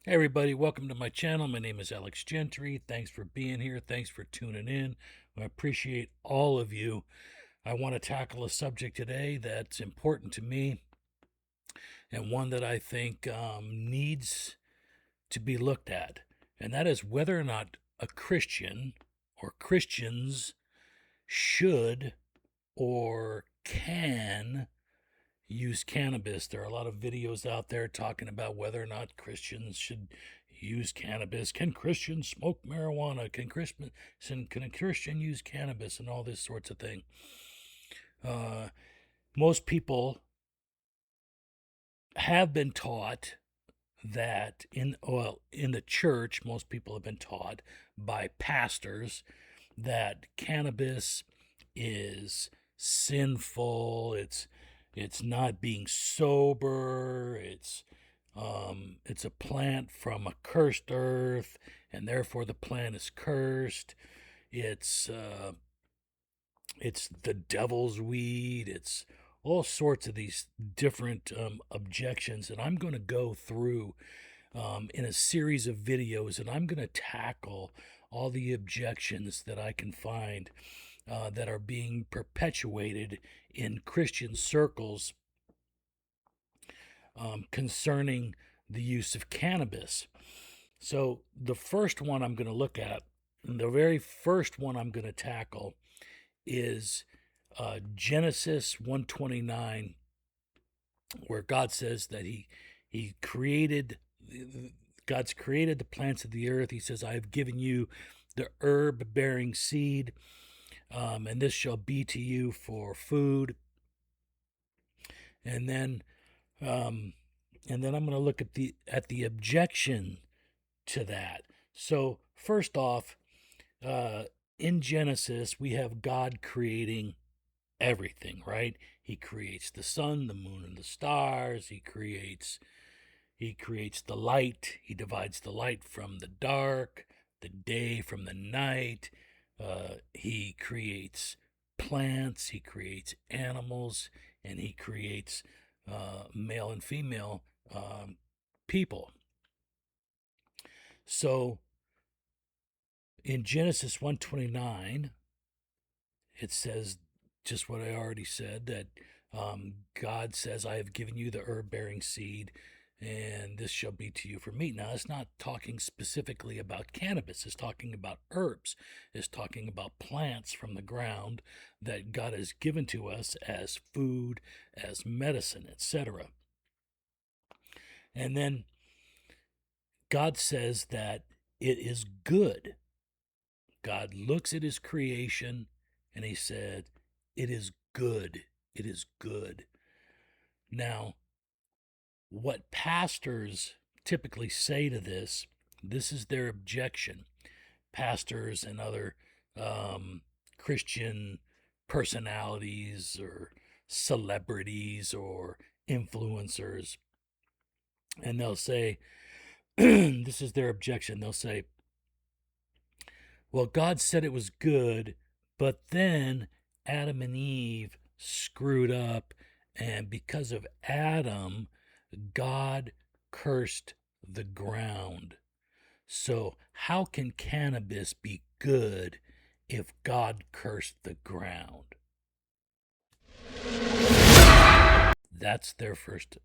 Hey everybody, welcome to my channel. My name is Alex Gentry. Thanks for being here. Thanks for tuning in. I appreciate all of you. I want to tackle a subject today that's important to me and one that I think needs to be looked at, and that is whether or not a Christian or Christians should or can use cannabis. There are a lot of videos out there talking about whether or not Christians should use cannabis. Can Christians smoke marijuana? Can a Christian use cannabis? And all this sorts of thing. Most people have been taught that in the church, most people have been taught by pastors that cannabis is sinful. It's not being sober. It's a plant from a cursed earth, and therefore the plant is cursed. It's uh, it's the devil's weed. It's all sorts of these different objections, and I'm going to go through in a series of videos, and I'm going to tackle all the objections that I can find that are being perpetuated in Christian circles concerning the use of cannabis. So, the first one I'm going to look at, the very first one I'm going to tackle is Genesis 129, where God says that he created God's created the plants of the earth. He says, "I have given you the herb bearing seed, and this shall be to you for food." And then um, I'm going to look at the objection to that. So first off, uh, in Genesis, we have God creating everything, right? He creates the sun, the moon, and the stars. He creates the light. He divides the light from the dark, the day from the night. He creates plants. He creates animals, and he creates male and female people. So in Genesis 129, it says just what I already said, that God says, "I have given you the herb bearing seed, and this shall be to you for meat." Now, it's not talking specifically about cannabis, it's talking about herbs, it's talking about plants from the ground that God has given to us as food, as medicine, etc. And then God says that it is good. God looks at his creation and he said, "It is good. It is good." Now, what pastors typically say to this is their objection. Pastors and other Christian personalities or celebrities or influencers, and they'll say, this is their objection. They'll say, "Well, God said it was good, but then Adam and Eve screwed up, and because of Adam, God cursed the ground. So, how can cannabis be good if God cursed the ground?" That's their first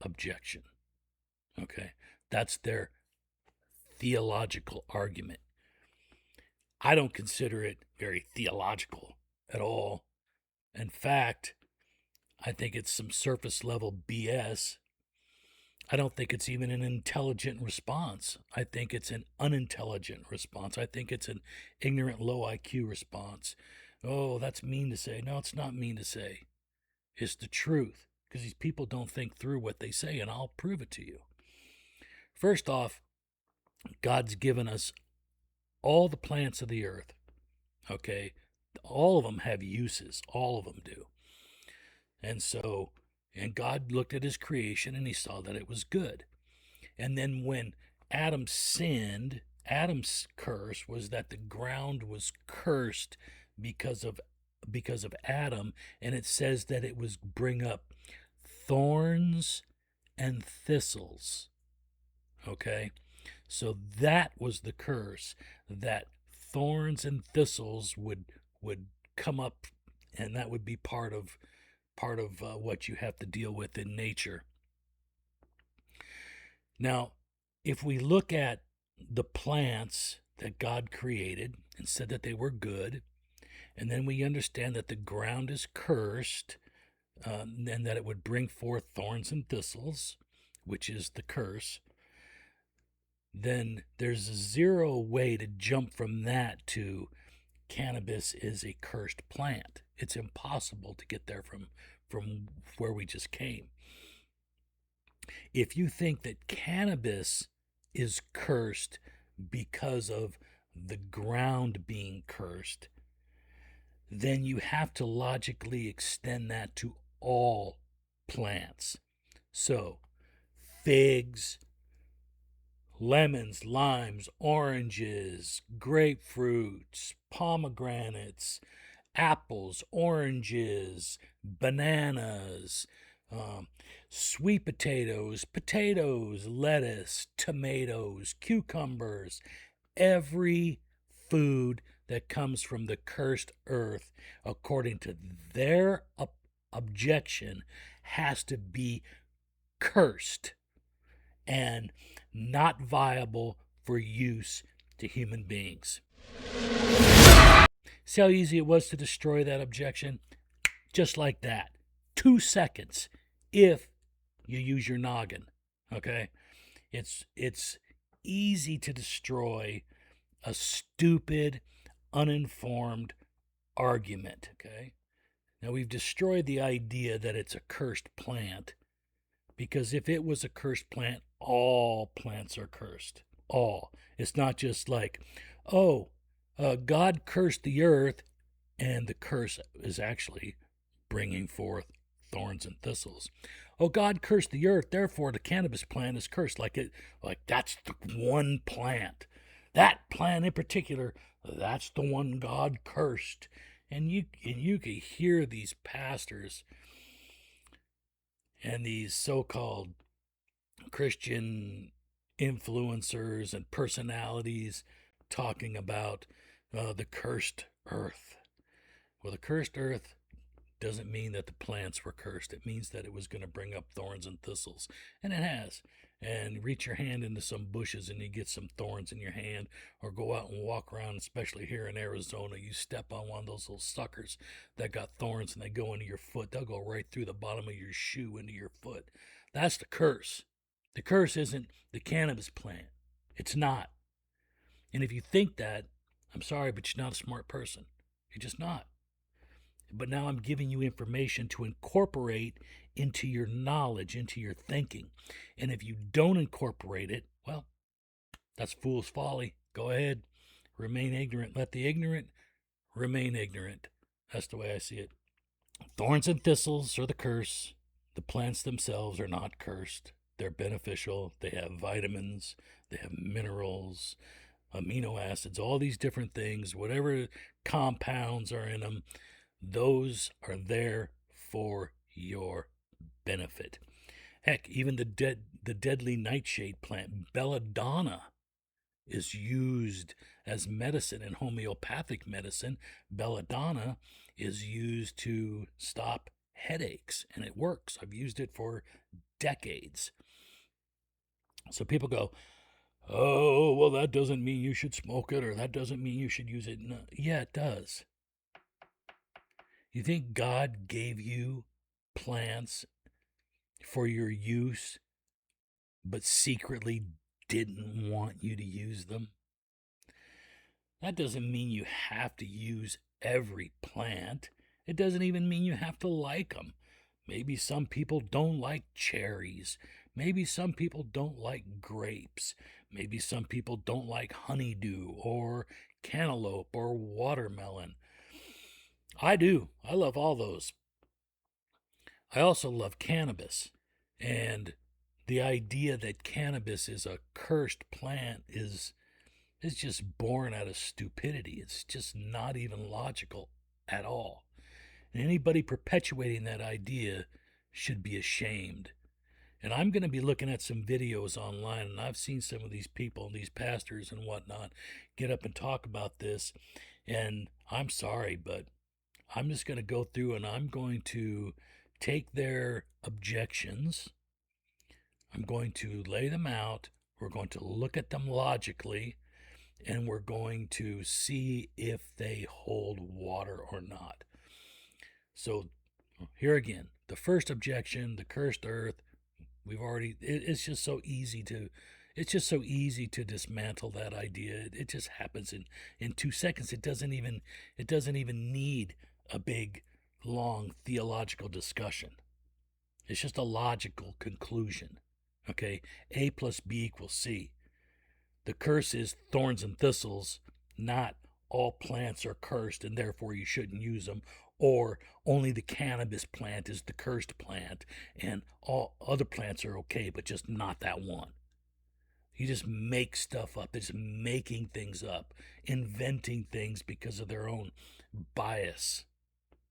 objection. Okay? That's their theological argument. I don't consider it very theological at all. In fact, I think it's some surface level BS. I don't think it's even an intelligent response. I think it's an unintelligent response. I think it's an ignorant, low IQ response. Oh, that's mean to say. No, it's not mean to say. It's the truth, because these people don't think through what they say, and I'll prove it to you. First off, God's given us all the plants of the earth, okay? All of them have uses, all of them do. And so, and God looked at his creation and he saw that it was good. And then when Adam sinned, Adam's curse was that the ground was cursed because of Adam, and it says that it was bring up thorns and thistles. Okay? So that was the curse, that thorns and thistles would come up, and that would be part of what you have to deal with in nature. Now, if we look at the plants that God created and said that they were good, and then we understand that the ground is cursed, and that it would bring forth thorns and thistles, which is the curse, then there's a zero way to jump from that to cannabis is a cursed plant. It's impossible to get there from where we just came. If you think that cannabis is cursed because of the ground being cursed, then you have to logically extend that to all plants. So, figs, lemons, limes, oranges, grapefruits, pomegranates, apples, oranges, bananas, um, sweet potatoes, lettuce, tomatoes, cucumbers, every food that comes from the cursed earth, according to their objection, has to be cursed and not viable for use to human beings. See how easy it was to destroy that objection? Just like that. 2 seconds if you use your noggin. Okay? It's easy to destroy a stupid, uninformed argument. Okay? Now we've destroyed the idea that it's a cursed plant, because if it was a cursed plant, all plants are cursed. All. It's not just like, oh, God cursed the earth, and the curse is actually bringing forth thorns and thistles. Oh, God cursed the earth, therefore the cannabis plant is cursed. Like that's the one plant. That plant in particular, that's the one God cursed. And you could hear these pastors and these so-called Christian influencers and personalities talking about the cursed earth. Well, the cursed earth doesn't mean that the plants were cursed. It means that it was going to bring up thorns and thistles. And it has. And reach your hand into some bushes and you get some thorns in your hand, or go out and walk around, especially here in Arizona. You step on one of those little suckers that got thorns and they go into your foot. They'll go right through the bottom of your shoe into your foot. That's the curse. The curse isn't the cannabis plant. It's not. And if you think that, I'm sorry, but you're not a smart person. You're just not. But now I'm giving you information to incorporate into your knowledge, into your thinking. And if you don't incorporate it, well, that's fool's folly. Go ahead, remain ignorant. Let the ignorant remain ignorant. That's the way I see it. Thorns and thistles are the curse. The plants themselves are not cursed. They're beneficial. They have vitamins, they have minerals, amino acids, all these different things, whatever compounds are in them, those are there for your benefit. Heck, even the deadly nightshade plant, belladonna, is used as medicine in homeopathic medicine. Belladonna is used to stop headaches, and it works. I've used it for decades. So people go, oh, well, that doesn't mean you should smoke it, or that doesn't mean you should use it. No. Yeah, it does. You think God gave you plants for your use, but secretly didn't want you to use them? That doesn't mean you have to use every plant. It doesn't even mean you have to like them. Maybe some people don't like cherries. Maybe some people don't like grapes. Maybe some people don't like honeydew or cantaloupe or watermelon. I do. I love all those. I also love cannabis. And the idea that cannabis is a cursed plant is just born out of stupidity. It's just not even logical at all. And anybody perpetuating that idea should be ashamed. And I'm going to be looking at some videos online, and I've seen some of these people, these pastors and whatnot, get up and talk about this. And I'm sorry, but I'm just going to go through and I'm going to take their objections. I'm going to lay them out. We're going to look at them logically, and we're going to see if they hold water or not. So, here again, the first objection, the cursed earth, it's just so easy to dismantle that idea. It just happens in 2 seconds. It doesn't even need a big long theological discussion. It's just a logical conclusion. Okay, A plus B equals C. The curse is thorns and thistles, not all plants are cursed and therefore you shouldn't use them, or only the cannabis plant is the cursed plant and all other plants are okay, but just not that one. You just make stuff up. They're just making things up, inventing things because of their own bias.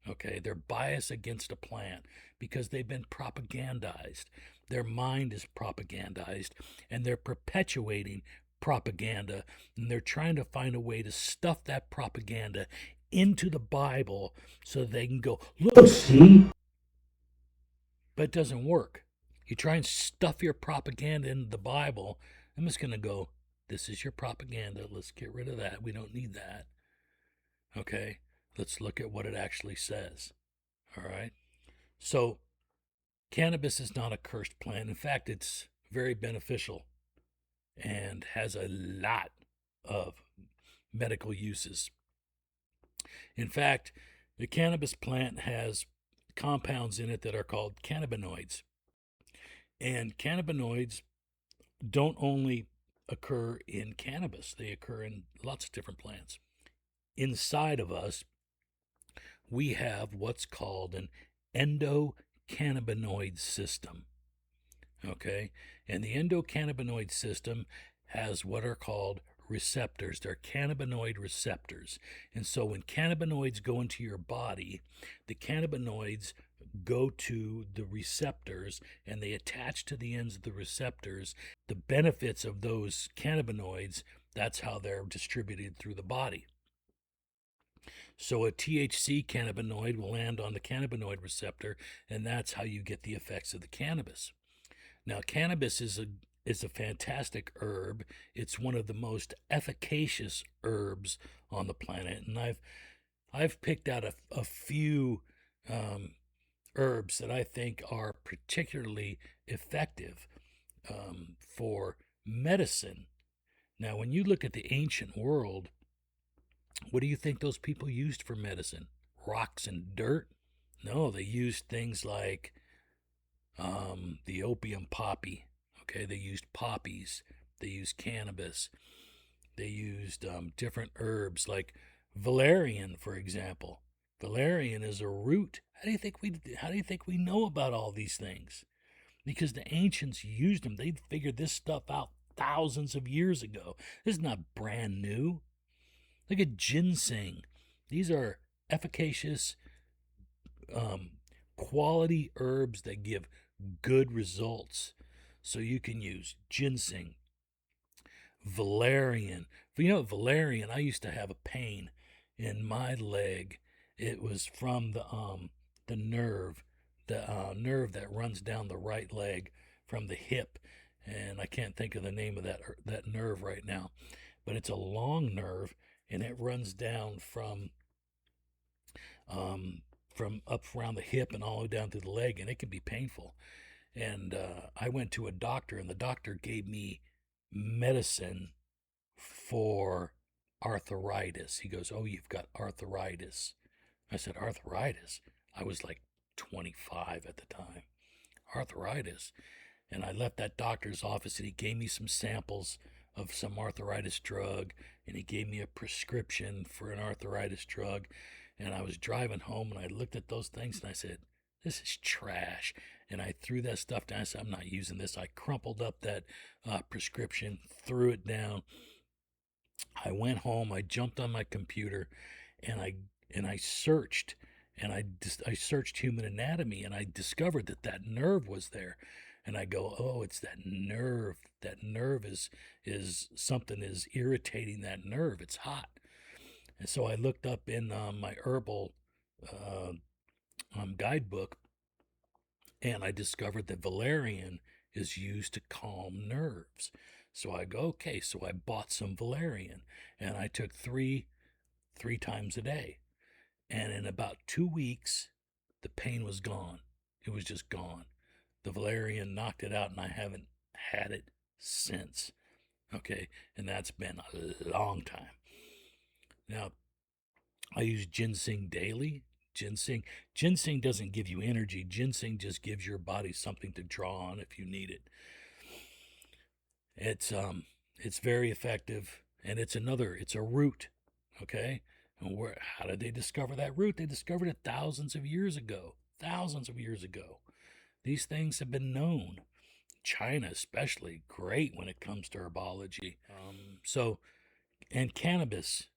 Okay, they're biased against a plant because they've been propagandized. Their mind is propagandized, and they're perpetuating propaganda, and they're trying to find a way to stuff that propaganda into the Bible so they can go, look, see? But it doesn't work. You try and stuff your propaganda into the Bible, I'm just going to go, this is your propaganda. Let's get rid of that. We don't need that. Okay, let's look at what it actually says. All right. So, cannabis is not a cursed plant. In fact, it's very beneficial and has a lot of medical uses. In fact, the cannabis plant has compounds in it that are called cannabinoids. And cannabinoids don't only occur in cannabis, they occur in lots of different plants. Inside of us, we have what's called an endocannabinoid system. Okay? And the endocannabinoid system has what are called receptors. They're cannabinoid receptors. And so when cannabinoids go into your body, the cannabinoids go to the receptors and they attach to the ends of the receptors. The benefits of those cannabinoids, that's how they're distributed through the body. So a THC cannabinoid will land on the cannabinoid receptor, and that's how you get the effects of the cannabis. Now, cannabis is a fantastic herb. It's one of the most efficacious herbs on the planet, and I've picked out a few herbs that I think are particularly effective for medicine. Now, when you look at the ancient world, what do you think those people used for medicine? Rocks and dirt? No, they used things like the opium poppy. Okay, they used poppies. They used cannabis. They used different herbs like valerian, for example. Valerian is a root. How do you think we know about all these things? Because the ancients used them. They figured this stuff out thousands of years ago. This is not brand new. Look at ginseng. These are efficacious, um, quality herbs that give good results. So you can use ginseng, valerian. Valerian, I used to have a pain in my leg. It was from the nerve that runs down the right leg from the hip, and I can't think of the name of that nerve right now, but it's a long nerve and it runs down from up around the hip and all the way down to the leg, and it can be painful. And I went to a doctor, and the doctor gave me medicine for arthritis. He goes, "Oh, you've got arthritis." I said, "Arthritis?" I was like 25 at the time. Arthritis. And I left that doctor's office, and he gave me some samples of some arthritis drug, and he gave me a prescription for an arthritis drug. And I was driving home, and I looked at those things, and I said, "This is trash." And I threw that stuff down. I said, "I'm not using this." I crumpled up that prescription, threw it down. I went home. I jumped on my computer, and I searched, and I searched human anatomy, and I discovered that nerve was there. and I go, oh, it's that nerve. That nerve is something is irritating that nerve. It's hot. And so I looked up in my herbal uh, guidebook, and I discovered that valerian is used to calm nerves. So I go, okay, so I bought some valerian, and I took three times a day. And in about 2 weeks, the pain was gone. It was just gone. The valerian knocked it out, and I haven't had it since. Okay, and that's been a long time. Now, I use ginseng daily. Ginseng doesn't give you energy. Ginseng just gives your body something to draw on if you need it. It's very effective, and it's a root. Okay, and how did they discover that root? They discovered it thousands of years ago. Thousands of years ago. These things have been known. China, especially, great when it comes to herbology. And cannabis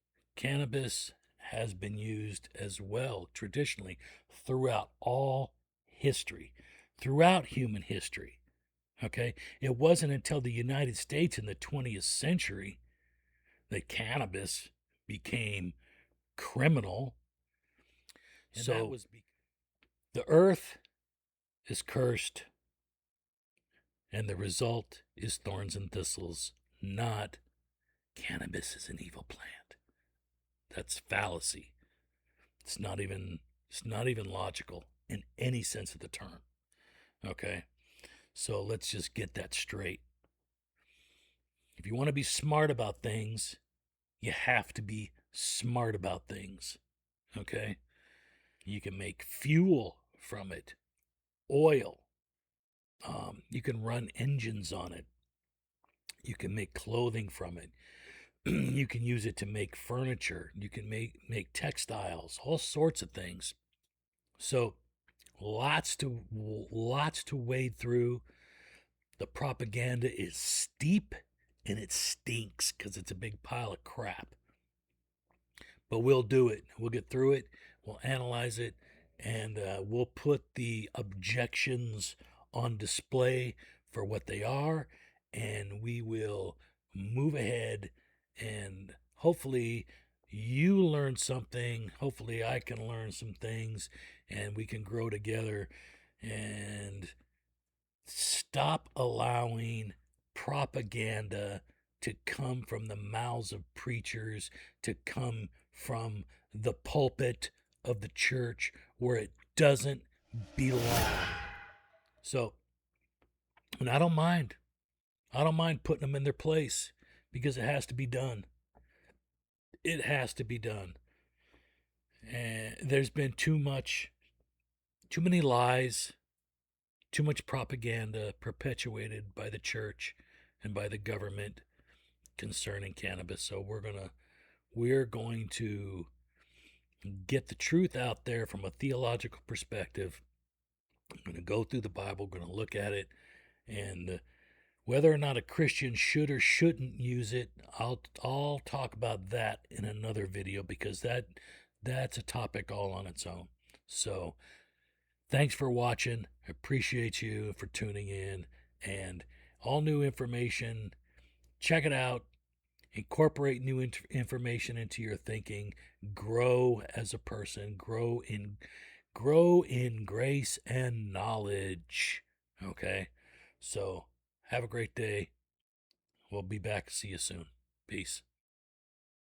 has been used as well traditionally throughout all history, throughout human history. Okay, it wasn't until the United States in the 20th century that cannabis became criminal. And so that was the earth is cursed, and the result is thorns and thistles, not cannabis is an evil plant. That's fallacy. It's not even logical in any sense of the term. Okay? So let's just get that straight. If you want to be smart about things, you have to be smart about things. Okay? You can make fuel from it, oil. You can run engines on it. You can make clothing from it. You can use it to make furniture. You can make textiles, all sorts of things. So lots to wade through. The propaganda is steep, and it stinks because it's a big pile of crap. But we'll do it. We'll get through it. We'll analyze it, and we'll put the objections on display for what they are, and we will move ahead, and hopefully you learn something. Hopefully I can learn some things, and we can grow together and stop allowing propaganda to come from the mouths of preachers, to come from the pulpit of the church where it doesn't belong. So, and I don't mind. I don't mind putting them in their place because it has to be done. It has to be done. And there's been too many lies, too much propaganda perpetuated by the church and by the government concerning cannabis. So we're going to get the truth out there from a theological perspective. I'm going to go through the Bible, going to look at it, and whether or not a Christian should or shouldn't use it, I'll talk about that in another video because that's a topic all on its own. So thanks for watching. I appreciate you for tuning in, and all new information. Check it out. Incorporate new information into your thinking. Grow as a person. Grow in grace and knowledge. Okay? So, have a great day. We'll be back. See you soon. Peace.